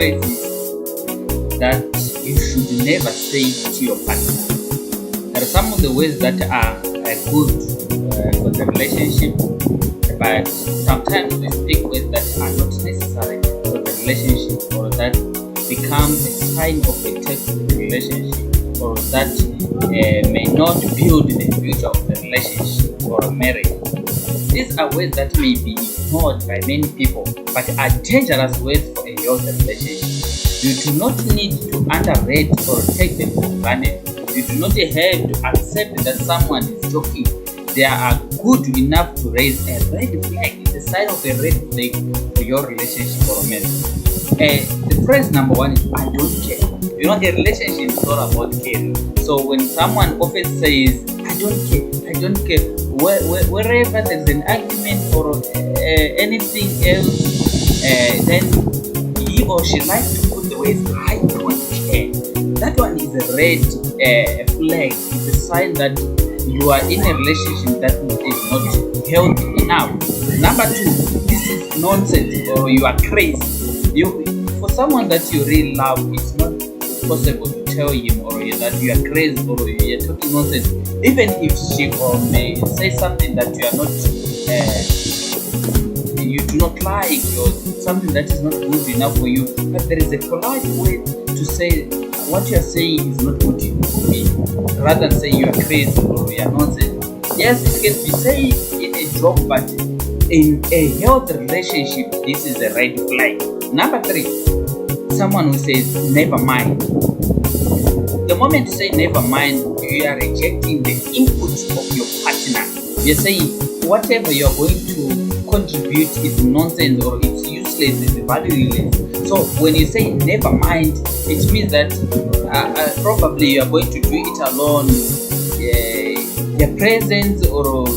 phrases that you should never say to your partner. There are some of the ways that are good for the relationship, but sometimes we speak words that are not necessary for the relationship, or that become a sign of a toxic relationship, or that may not build the future of the relationship or a marriage. These are words that may be ignored by many people, but are dangerous words for a healthy relationship. You do not need to underrate or take them for granted. You do not have to accept that someone is joking. They are good enough to raise a red flag. It's a sign of a red flag for your relationship or marriage. The phrase number one is I don't care. You know, a relationship is all about caring. So when someone often says I don't care, wherever there's an argument or anything else, then he or she likes to put the words I don't care. That one is a red flag. It's a sign that you are in a relationship that is not healthy enough. Number two, this is nonsense, or you are crazy. For someone that you really love, it's not possible to tell him or that you are crazy or you are talking nonsense. Even if she or may say something that you are not, you do not like, or something that is not good enough for you, but there is a polite way to say what you are saying is not good for me, rather than say you are crazy or you are nonsense. Yes, it can be said in a joke, but in a healthy relationship, this is a red flag. Number three, someone who says never mind. The moment you say never mind, you are rejecting the input of your partner. You're saying whatever you're going to contribute is nonsense, or it's useless, it's valueless. So when you say never mind, it means that probably you are going to do it alone. Your presence or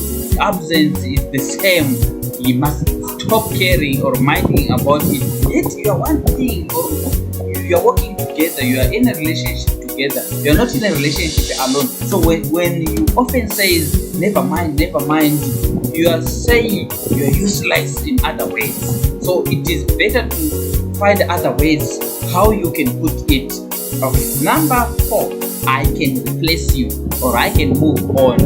absence is the same. You must stop caring or minding about it. Yet you are one thing, or you are working together, you are in a relationship together. You are not in a relationship alone. So when you often say never mind, you are saying you are useless in other ways. So it is better to find other ways how you can put it. Okay. Number four, I can replace you, or I can move on,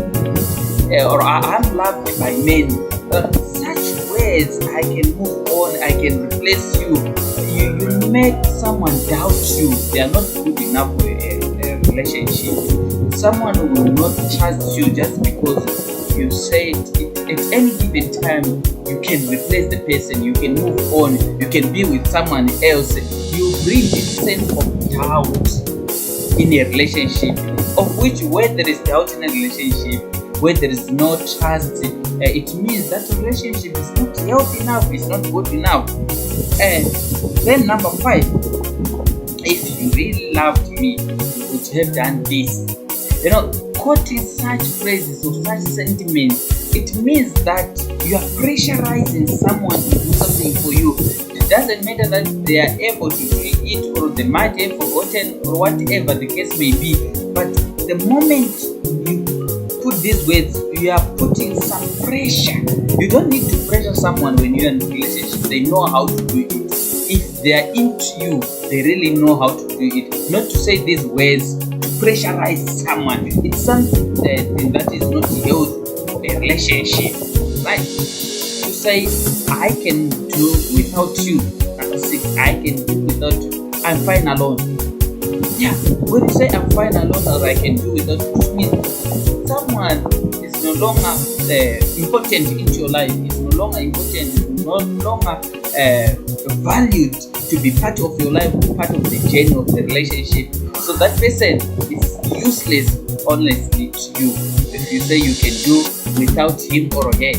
or I'm loved by men. Such words, I can move on, I can replace you. You make someone doubt you. They are not good enough for a relationship. Someone will not trust you just because you said at any given time you can replace the person, you can move on, you can be with someone else. You bring this sense of doubt in a relationship, of which when there is doubt in a relationship, where there is no trust, it means that relationship is not healthy enough, it's not good enough. Then number five, if you really loved me, you would have done this. You know, quoting such phrases or such sentiments, it means that you are pressurizing someone to do something for you. It doesn't matter that they are able to do it, or they might have forgotten, or whatever the case may be. But the moment you put these words, you are putting some pressure. You don't need to pressure someone when you're in a relationship. They know how to do it. If they are into you, they really know how to do it. Not to say these words to pressurize someone. It's something that is not healthy for a relationship. Right? To say, I can do without you. Number six, I can do without you. I'm fine alone. Yeah, when you say I'm fine alone, or I can do without you, it means someone is no longer important into your life. It's no longer important, no longer valued to be part of your life, part of the journey of the relationship. So that person is useless, honestly, to you. If you say you can do without him or her,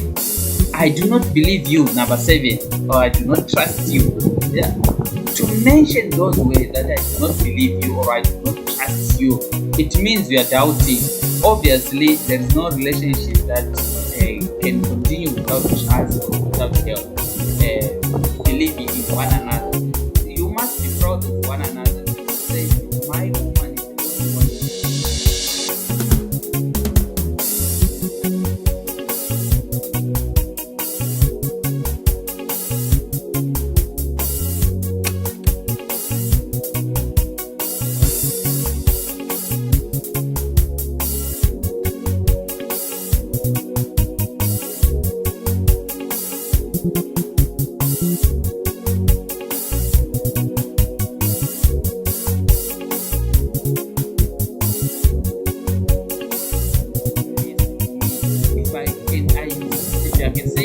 I do not believe you. Number seven, or I do not trust you. Yeah. To mention those words that I do not believe you, or I do not trust you, it means you are doubting. Obviously, there is no relationship that can continue without trust or without help, believing in one another. You must be proud of one another. Say, my woman is the only one.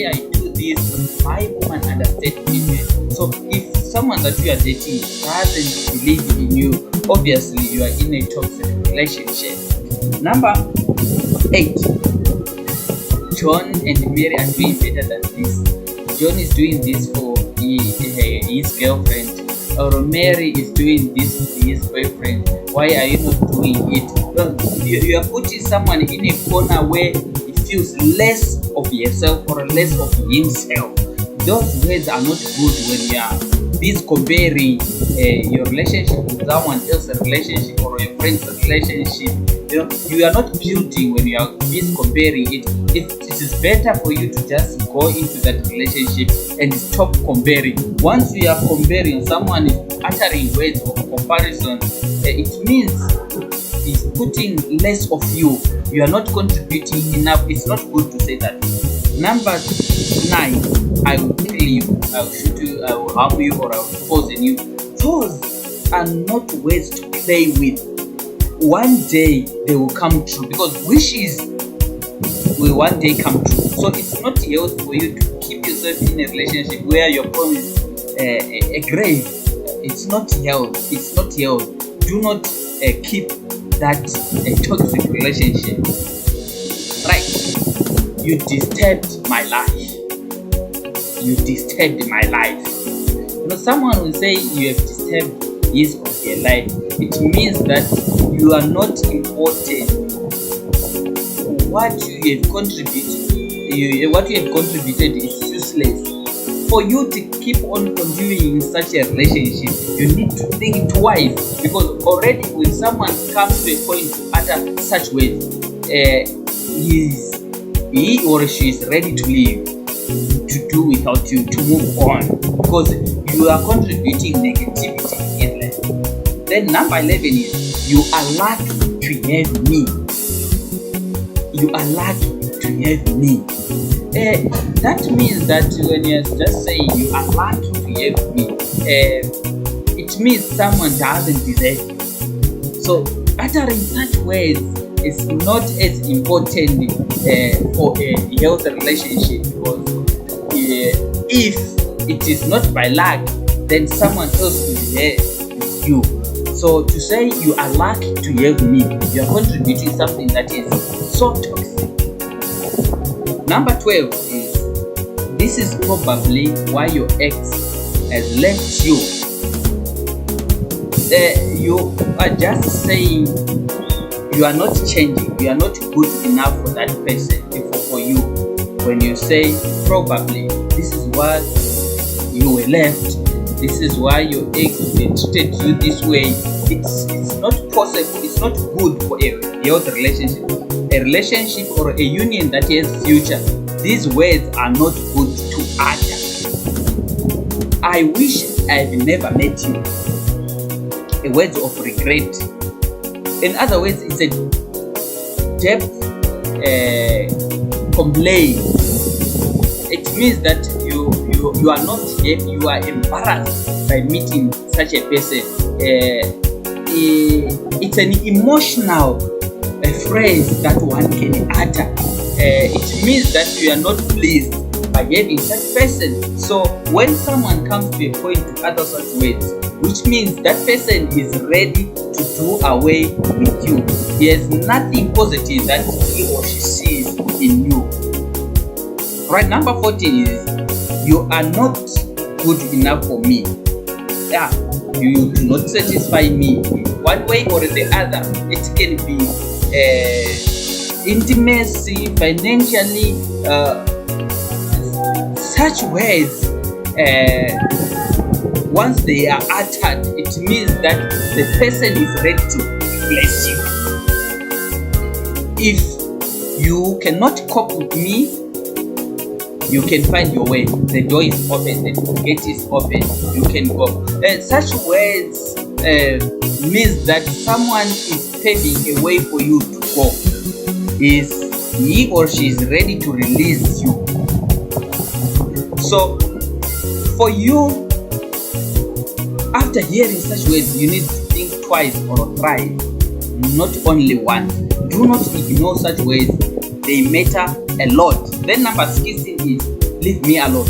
say I do this, my woman understands me. So if someone that you are dating doesn't believe in you, obviously you are in a toxic relationship. Number 8. John and Mary are doing better than this. John is doing this for his girlfriend, or Mary is doing this for his boyfriend. Why are you not doing it? Well, you are putting someone in a corner where he feels less of yourself or less of himself. Those words are not good when you are busy comparing your relationship with someone else's relationship or your friend's relationship. You are not building when you are busy comparing it. It is better for you to just go into that relationship and stop comparing. Once you are comparing, someone is uttering words of comparison, it means he's putting less of you. You are not contributing enough. It's not good to say that. Number 9, I will kill you, I will shoot you, I will harm you, or I will poison you. Those are not ways to play with. One day they will come true, because wishes will one day come true. So it's not healthy for you to keep yourself in a relationship where you're promised a grave. It's not healthy. It's not healthy. Do not keep that toxic relationship. Right? You disturbed my life. You disturbed my life. Someone will say you have disturbed his or her life. It means that you are not important. What you have contributed is useless. For you to keep on continuing in such a relationship, you need to think twice, because already when someone comes to a point to utter such words, he or she is ready to leave, to do without you, to move on, because you are contributing negativity in life. Then number 11 is, you are lucky to have me. You are lucky to have me. That means that when you're just saying you are lucky to have me, it means someone doesn't deserve you. So uttering such words is not as important for a healthy relationship, because if it is not by luck, then someone else will be here with you. So to say you are lucky to have me, you are contributing something that is so toxic. Number 12 is, this is probably why your ex has left you. You are just saying you are not changing, you are not good enough for that person, for you. When you say probably, this is what you were left, this is why your ex treated you this way. It's not possible, it's not good for a healthy relationship. A relationship or a union that has future, these words are not good to utter. I wish I had never met you. A word of regret. In other words, it's a depth complaint. It means that you are not happy, you are embarrassed by meeting such a person. It's an emotional phrase that one can utter. It means that you are not pleased by having such person. So when someone comes to a point to utter such words, which means that person is ready to do away with you. He has nothing positive that he or she sees in you. Right, number 14 is, you are not good enough for me. Yeah, you do not satisfy me one way or the other. It can be intimacy, financially, such words. Once they are uttered, it means that the person is ready to replace you. If you cannot cope with me, you can find your way. The door is open, the gate is open, you can go. Such words means that someone is paving a way for you to go. Is he or she is ready to release you. So for you, after hearing such words, you need to think twice or thrice, not only once. Do not ignore such words, they matter a lot. Then number 16 is, leave me alone.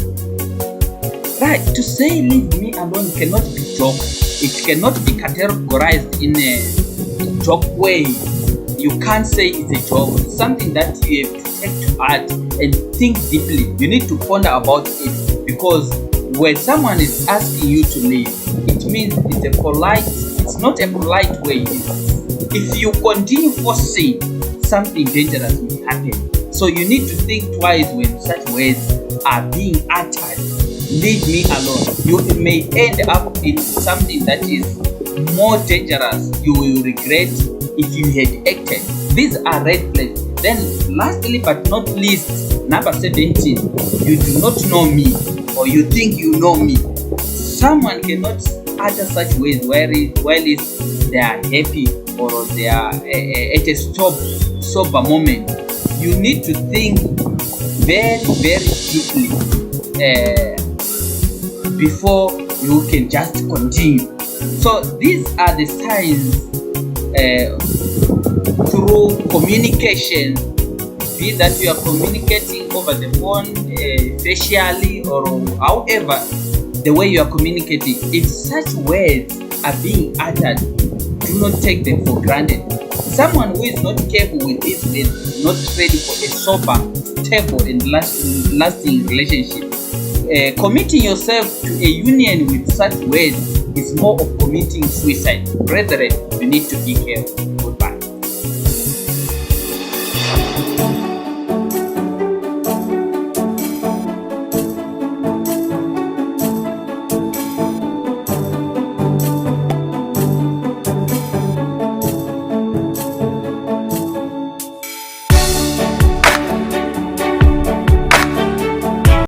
Right, to say leave me alone cannot be joke. It cannot be categorized in a joke way. You can't say it's a joke. It's something that you have to take to heart and think deeply. You need to ponder about it, because when someone is asking you to leave, it means it's not a polite way. If you continue forcing, something dangerous will happen. So you need to think twice when such words are being uttered. Leave me alone. You may end up in something that is more dangerous. You will regret if you had acted. These are red flags. Then lastly but not least, number 17, you do not know me, or you think you know me. Someone cannot utter such words while they are happy or they are at a sober moment. You need to think very, very deeply before you can just continue. So these are the signs through communication, be that you are communicating over the phone, facially, or however the way you are communicating. If such words are being uttered, do not take them for granted. Someone who is not careful with this is not ready for a sober, stable, and lasting relationship. Committing yourself to a union with such words is more of committing suicide. Brethren, you need to be careful.